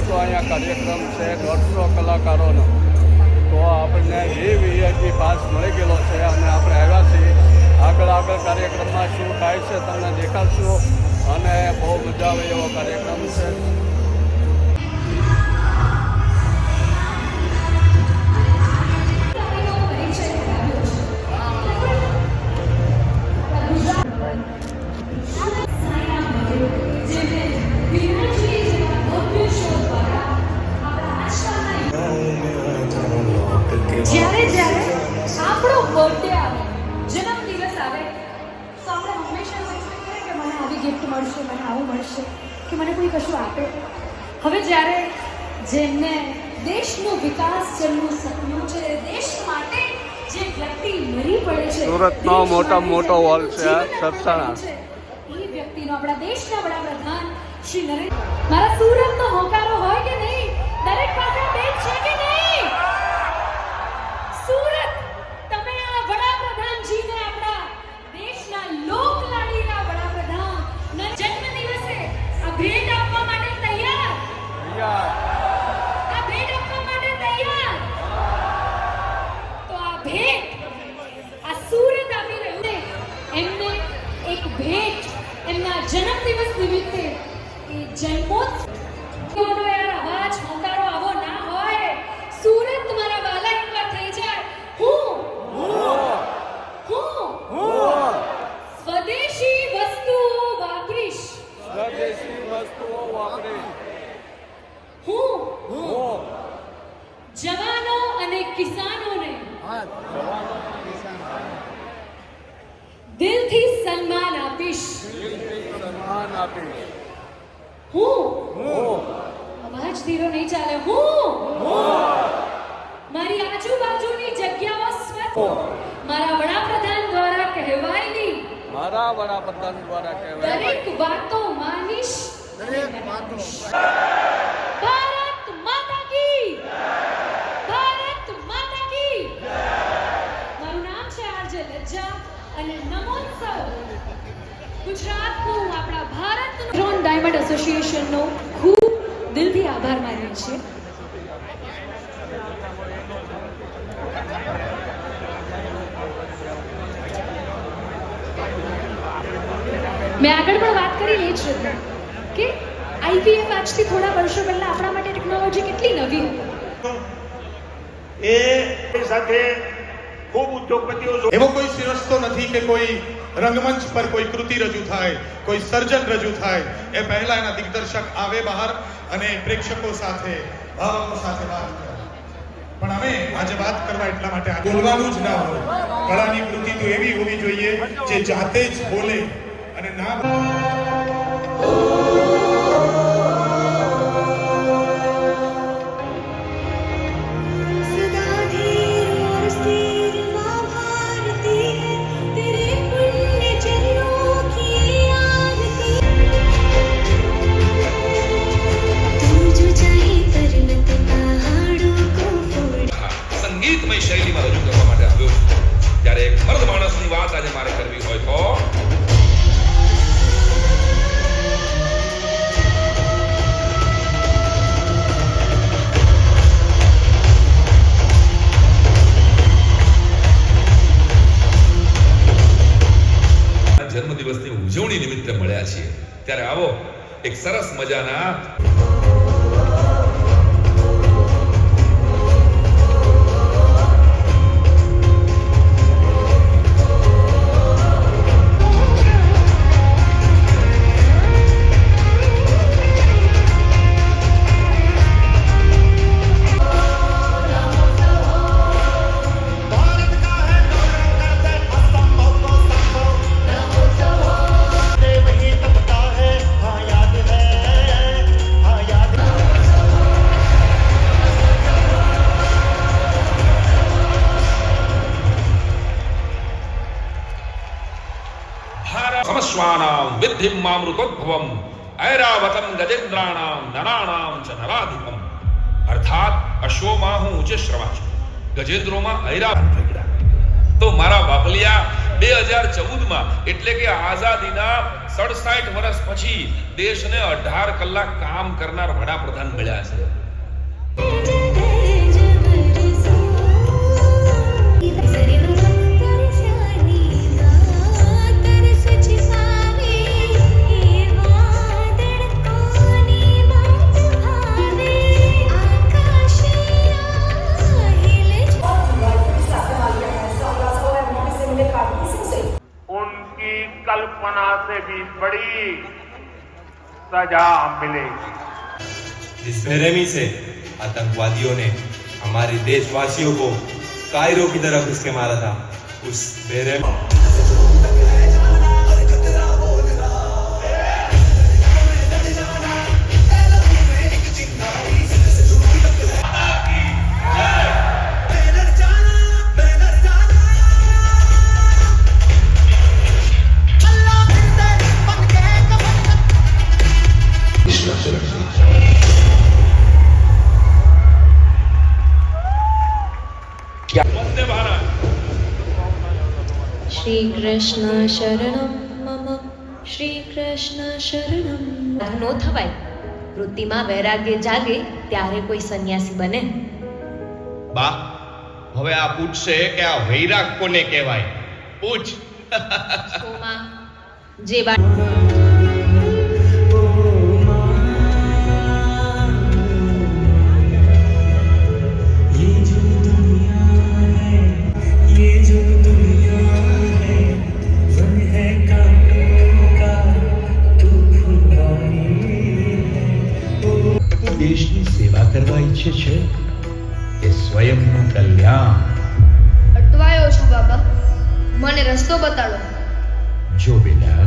મોટો અહીંયા કાર્યક્રમ છે 150 કલાકારોનો. તો આપણને VIP પાસ મળી ગયેલો છે અને આપણે આવ્યા છીએ. આગળ કાર્યક્રમમાં શું થાય છે તમને દેખાડશું અને બહુ મજા આવે એવો કાર્યક્રમ છે. જ્યારે આપણો બર્થડે આવે, જન્મદિવસ આવે, તો આપણે હંમેશા એક્સપેક્ટ કરીએ કે મને આવી ગિફ્ટ મળશે, મને આવું મળશે, કે મને કોઈ કશું આપે. હવે જ્યારે જેમને દેશનો વિકાસ કરવું સપનું છે, દેશ માટે જે વ્યક્તિ મરી પડે છે, સુરતનો મોટામાં મોટો હોલ છે સરસાણા, એ વ્યક્તિનો આપણા દેશના વડાપ્રધાન શ્રી નરેન્દ્ર. મારા સુરતનો હોકારો હોય કે નહીં? દરેક પાસે બેટ છે કે નહીં? સુરત, તમે આ વડાપ્રધાનજીને, આપણા દેશના લોકલાડીના વડાપ્રધાન જન્મદિવસે આ ભેટ આપવા માટે તૈયાર? આ ભેટ આપવા માટે તૈયાર? તો આ ભેટ આ સુરત આપી રહ્યું છે એમને એક ભેટ એમના જન્મદિવસ નિમિત્તે. એ જન્મોત્સવનો યાર અવાજ હોંકારો આવો ના હોય. સુરત મારા વાલા એકવાર થઈ જાય. હું સ્વદેશી વસ્તુઓ વાપરીશ. હું જવાનો અને કિસાનોને દિલથી સન્માન આપીશ. હું અવાજ ધીરો નહીં ચાલે. હું મારી આજુબાજુની જગ્યાઓ સ્વચ્છ મારા વડાપ્રધાન દ્વારા કહેવાયેલી દરેક વાતો માનીશ. ભારત માતા કી, ભારત માતા કી. મારું નામ છે આરજે લજ્જા અને નમોત્સવ ગુજરાતનું, આપણા ભારતનું ડ્રોન ડાયમંડ એસોસિએશનનો ખૂબ દિલથી આભાર માનીએ છીએ. મેં આગળ પણ વાત કરી એ જ રીતે કે IVF આજથી થોડા વર્ષો પહેલા આપણા માટે ટેકનોલોજી કેટલી નવી હતી. એ સાથે ખૂબ ઉદ્યોગપતિઓ એવો કોઈ રસ્તો નથી કે કોઈ રંગમંચ પર કોઈ કૃતિ રજૂ થાય, કોઈ સર્જન રજૂ થાય એ પહેલા એના દિગ્દર્શક આવે બહાર અને પ્રેક્ષકો સાથે ભાવકો સાથે વાત કરે. પણ અમે આજે વાત કરવા એટલા માટે બોલવાનું જ ના હોય. કળાની કૃતિ તો એવી હોવી જોઈએ જે જાતે જ બોલે અને ના શૈલીમાં રજૂ કરવા માટે આવ્યો છું. ત્યારે એક મર્દ માણસની વાત આજે મારે કરવી હોય તો જન્મદિવસની ઉજવણી નિમિત્તે મળ્યા છીએ. ત્યારે આવો એક સરસ મજાના સમસ્વાનામ વિદ્ધિમ મામૃતોદ્ભવમ ઐરાવતમ ગજેન્દ્રાણામ નરાણામ ચ નરાધિપમ. અર્થાત અશ્વમાં હું ઉચ્ચ શ્રવા છું, ગજેન્દ્રોમાં ઐરાવત ભેગડા. તો મારા બાપલિયા 2014 માં એટલે કે આઝાદીના 67 વર્ષ પછી દેશને 18 કલાક કામ કરનાર વડાપ્રધાન મળ્યા છે. उनकी कल्पना से भी बड़ी सजा मिलेगी. जिस बेरहमी से आतंकवादियों ने हमारे देशवासियों को कायरो की तरफ उसके मारा था, उस बेरहमी વંદે ભારત. શ્રી કૃષ્ણ શરણમ મમ શ્રી કૃષ્ણ શરણમ. નો થવાય. વૃત્તિમાં વૈરાગ્ય જાગે ત્યારે કોઈ સંન્યાસી બને. બા, હવે આ પૂછશે કે આ વૈરાગ કોને કહેવાય? પૂછ. સોમાં જે બા દેશની સેવા કરવા ઈચ્છે છે કે સ્વયંનું કલ્યાણ? અટવાયો છું બાબા, મને રસ્તો બતાડો. જો બેટા,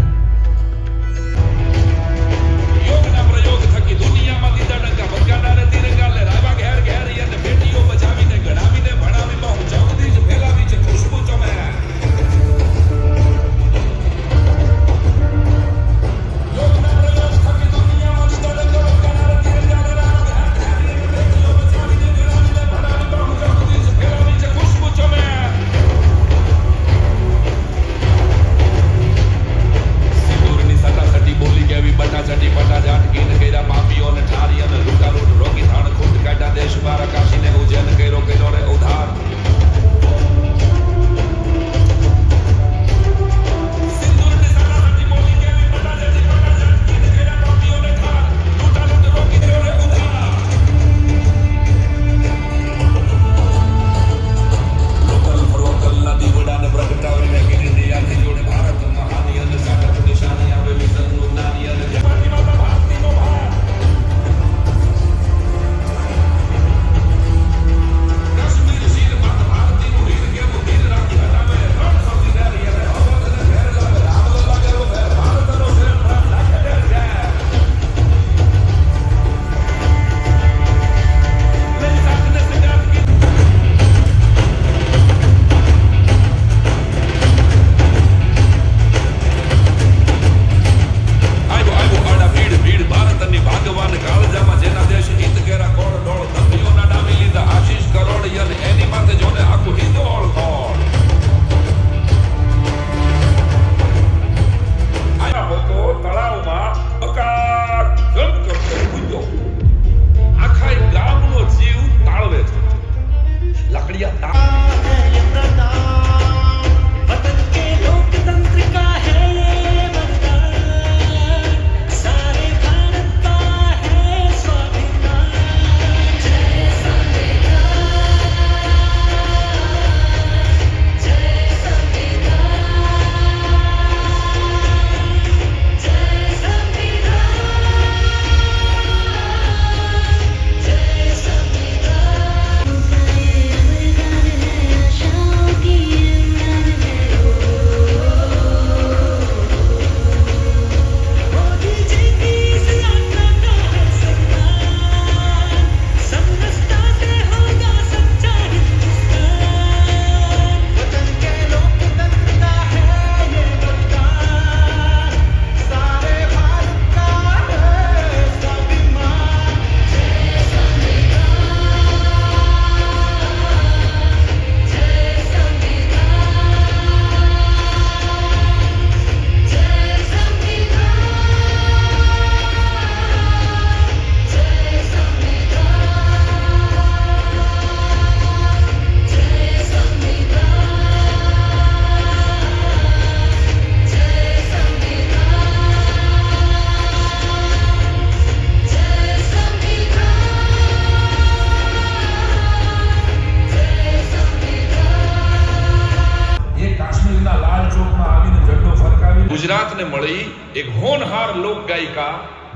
ગુજરાતને મળી એક હોનહાર લોક ગાયિકા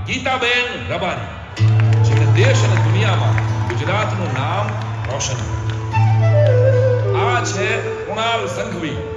ગીતાબેન રબારી, જેણે દેશ અને દુનિયામાં ગુજરાતનું નામ રોશન કર્યું. આ છે કુણાલ સંઘવી.